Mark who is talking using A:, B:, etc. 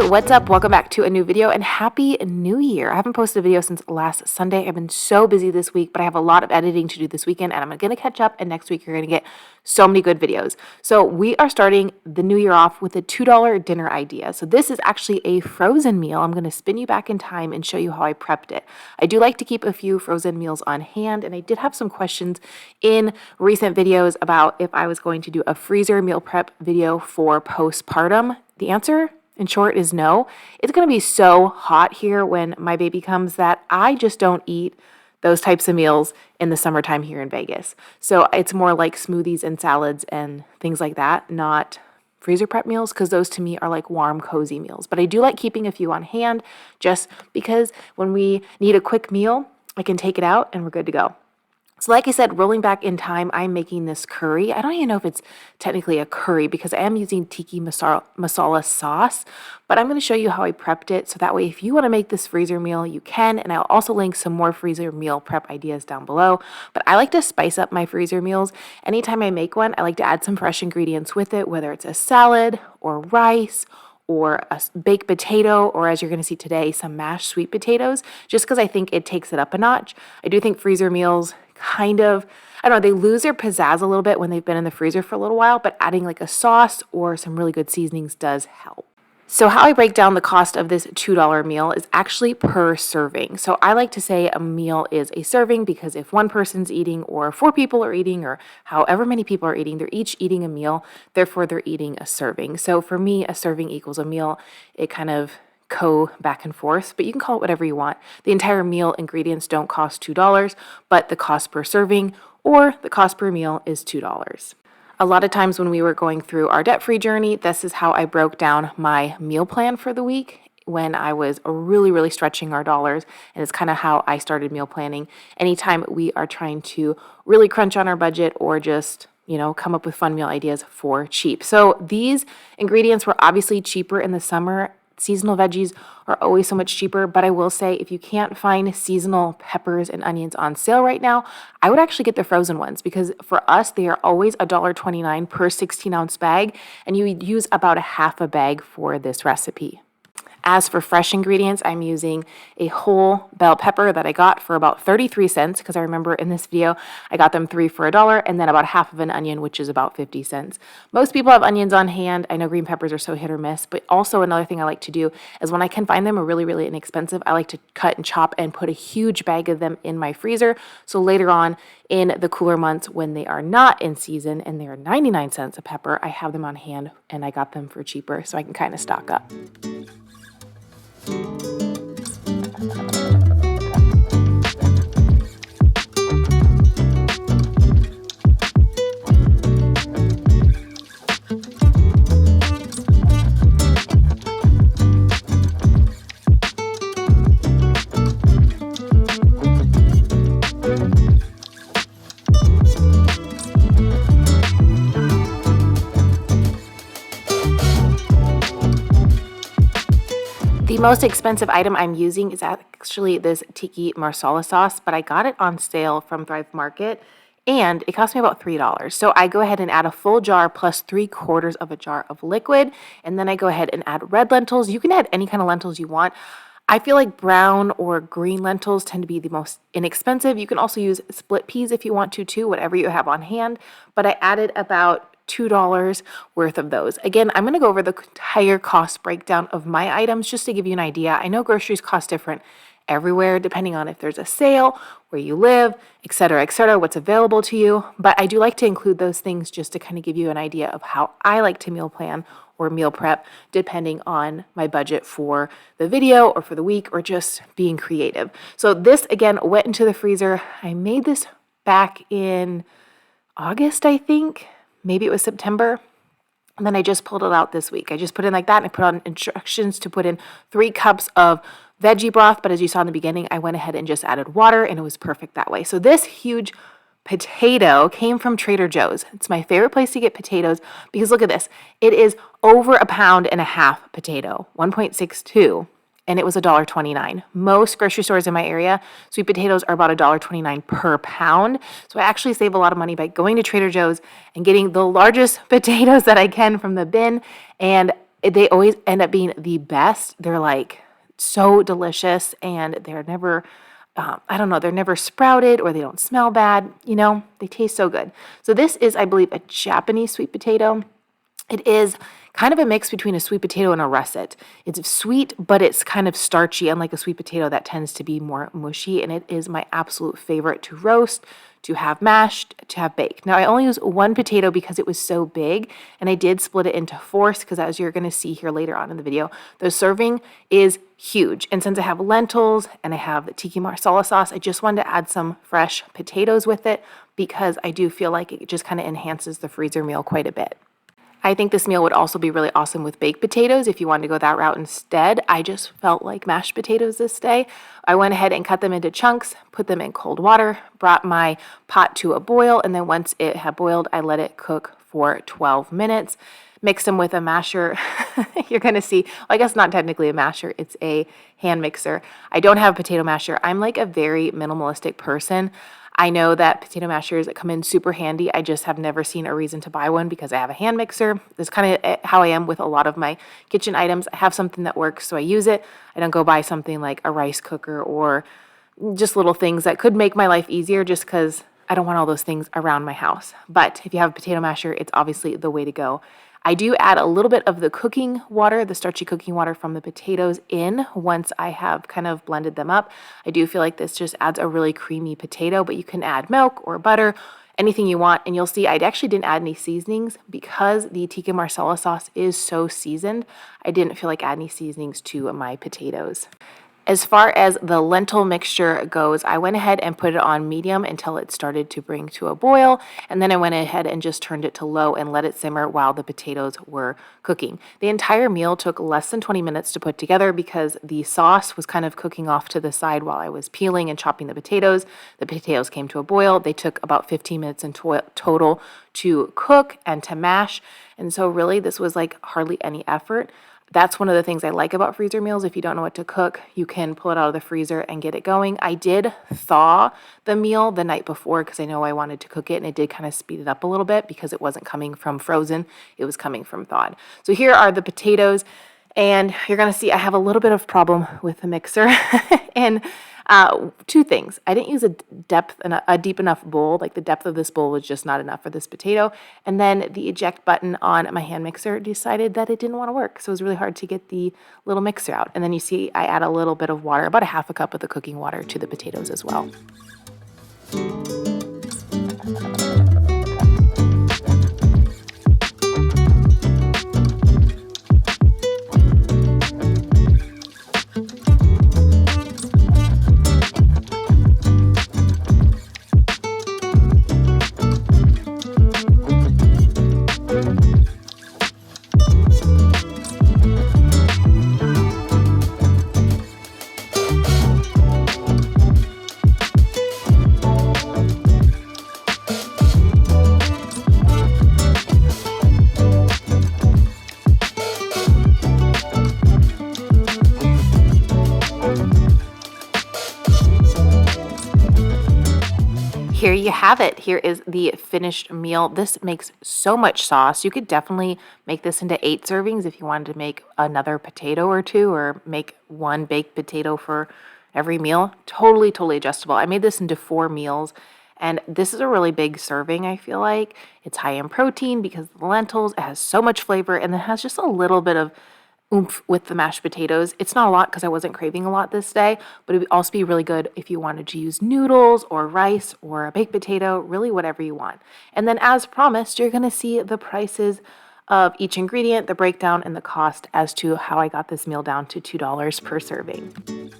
A: what's up? Welcome back to a new video and happy new year. I haven't posted a video since last Sunday. I've been so busy this week, but I have a lot of editing to do this weekend and I'm going to catch up, and next week you're going to get so many good videos. So we are starting the new year off with a $2 dinner idea. So this is actually a frozen meal. I'm going to spin you back in time and show you how I prepped it. I do like to keep a few frozen meals on hand, and I did have some questions in recent videos about if I was going to do a freezer meal prep video for postpartum. The answer, in short, is no. It's going to be so hot here when my baby comes that I just don't eat those types of meals in the summertime here in Vegas. So it's more like smoothies and salads and things like that, not freezer prep meals, because those to me are like warm, cozy meals. But I do like keeping a few on hand just because when we need a quick meal, I can take it out and we're good to go. So like I said, rolling back in time, I'm making this curry. I don't even know if it's technically a curry because I am using tiki masala sauce, but I'm going to show you how I prepped it. So that way, if you want to make this freezer meal, you can. And I'll also link some more freezer meal prep ideas down below. But I like to spice up my freezer meals. Anytime I make one, I like to add some fresh ingredients with it, whether it's a salad or rice or a baked potato, or as you're going to see today, some mashed sweet potatoes, just because I think it takes it up a notch. I do think freezer meals kind of, I don't know, they lose their pizzazz a little bit when they've been in the freezer for a little while, but adding like a sauce or some really good seasonings does help. So how I break down the cost of this $2 meal is actually per serving. So I like to say a meal is a serving because if one person's eating or 4 people are eating or however many people are eating, they're each eating a meal, therefore they're eating a serving. So for me, a serving equals a meal. It kind of go back and forth, but you can call it whatever you want. The entire meal ingredients don't cost $2, but the cost per serving or the cost per meal is $2. A lot of times when we were going through our debt-free journey, this is how I broke down my meal plan for the week when I was really stretching our dollars, and it's kind of how I started meal planning. Anytime we are trying to really crunch on our budget or just come up with fun meal ideas for cheap. So these ingredients were obviously cheaper in the summer. Seasonal veggies are always so much cheaper, but I will say if you can't find seasonal peppers and onions on sale right now, I would actually get the frozen ones because for us, they are always $1.29 per 16-ounce bag, and you would use about a half a bag for this recipe. As for fresh ingredients, I'm using a whole bell pepper that I got for about 33 cents because I remember in this video, I got them 3 for $1 and then about half of an onion, which is about 50 cents. Most people have onions on hand. I know green peppers are so hit or miss, but also another thing I like to do is when I can find them are really inexpensive, I like to cut and chop and put a huge bag of them in my freezer. So later on in the cooler months when they are not in season and they are 99 cents a pepper, I have them on hand and I got them for cheaper so I can kind of stock up. The most expensive item I'm using is actually this tiki masala sauce, but I got it on sale from Thrive Market and it cost me about $3. So I go ahead and add a full jar plus 3/4 of a jar of liquid, and then I go ahead and add red lentils. You can add any kind of lentils you want. I feel like brown or green lentils tend to be the most inexpensive. You can also use split peas if you want to too, whatever you have on hand, but I added about $2 worth of those. Again, I'm going to go over the entire cost breakdown of my items just to give you an idea. I know groceries cost different everywhere depending on if there's a sale, where you live, etc., what's available to you, but I do like to include those things just to kind of give you an idea of how I like to meal plan or meal prep depending on my budget for the video or for the week or just being creative. So this again went into the freezer. I made this back in August, I think. Maybe it was September. And then I just pulled it out this week. I just put in like that and I put on instructions to put in 3 cups of veggie broth. But as you saw in the beginning, I went ahead and just added water and it was perfect that way. So this huge potato came from Trader Joe's. It's my favorite place to get potatoes because look at this. It is over 1.5 pound potato, 1.62. and it was $1.29. Most grocery stores in my area, sweet potatoes are about $1.29 per pound. So I actually save a lot of money by going to Trader Joe's and getting the largest potatoes that I can from the bin and They always end up being the best. They're like so delicious, and they're never, I don't know, they're never sprouted or they don't smell bad. They taste so good. So this is, I believe, a Japanese sweet potato. It is kind of a mix between a sweet potato and a russet. It's sweet, but it's kind of starchy, unlike a sweet potato that tends to be more mushy, and it is my absolute favorite to roast, to have mashed, to have baked. Now, I only use one potato because it was so big, and I did split it into fours because, as you're going to see here later on in the video, the serving is huge. And since I have lentils and I have the tiki marsala sauce, I just wanted to add some fresh potatoes with it because I do feel like it just kind of enhances the freezer meal quite a bit. I think this meal would also be really awesome with baked potatoes if you wanted to go that route instead. I just felt like mashed potatoes this day. I went ahead and cut them into chunks, put them in cold water, brought my pot to a boil, and then once it had boiled, I let it cook for 12 minutes. Mix them with a masher. You're going to see, well, I guess not technically a masher, it's a hand mixer. I don't have a potato masher. I'm like a very minimalistic person. I know that potato mashers come in super handy. I just have never seen a reason to buy one because I have a hand mixer. That's kind of how I am with a lot of my kitchen items. I have something that works, so I use it. I don't go buy something like a rice cooker or just little things that could make my life easier just because I don't want all those things around my house. But if you have a potato masher, it's obviously the way to go. I do add a little bit of the cooking water, the starchy cooking water from the potatoes in once I have kind of blended them up. I do feel like this just adds a really creamy potato, but you can add milk or butter, anything you want. And you'll see I actually didn't add any seasonings because the tikka marsala sauce is so seasoned. I didn't feel like adding any seasonings to my potatoes. As far as the lentil mixture goes, I went ahead and put it on medium until it started to bring to a boil, and then I went ahead and just turned it to low and let it simmer while the potatoes were cooking. The entire meal took less than 20 minutes to put together because the sauce was kind of cooking off to the side while I was peeling and chopping the potatoes. The potatoes came to a boil. They took about 15 minutes in total to cook and to mash, and so really this was like hardly any effort. That's one of the things I like about freezer meals. If you don't know what to cook, you can pull it out of the freezer and get it going. I did thaw the meal the night before because I know I wanted to cook it, and it did kind of speed it up a little bit because it wasn't coming from frozen. It was coming from thawed. So here are the potatoes, and you're going to see I have a little bit of problem with the mixer. And two things. I didn't use a deep enough bowl. Like the depth of this bowl was just not enough for this potato. And then the eject button on my hand mixer decided that it didn't want to work. So it was really hard to get the little mixer out. And then you see I add a little bit of water, about a half a cup of the cooking water to the potatoes as well. Here you have it. Here is the finished meal. This makes so much sauce. You could definitely make this into 8 servings if you wanted to make another potato or two, or make one baked potato for every meal. Totally, totally adjustable. I made this into 4 meals, and this is a really big serving, I feel like. It's high in protein because of the lentils. It has so much flavor, and it has just a little bit of oomph with the mashed potatoes. It's not a lot because I wasn't craving a lot this day, but it would also be really good if you wanted to use noodles or rice or a baked potato, really whatever you want. And then as promised, you're going to see the prices of each ingredient, the breakdown, and the cost as to how I got this meal down to $2 per serving.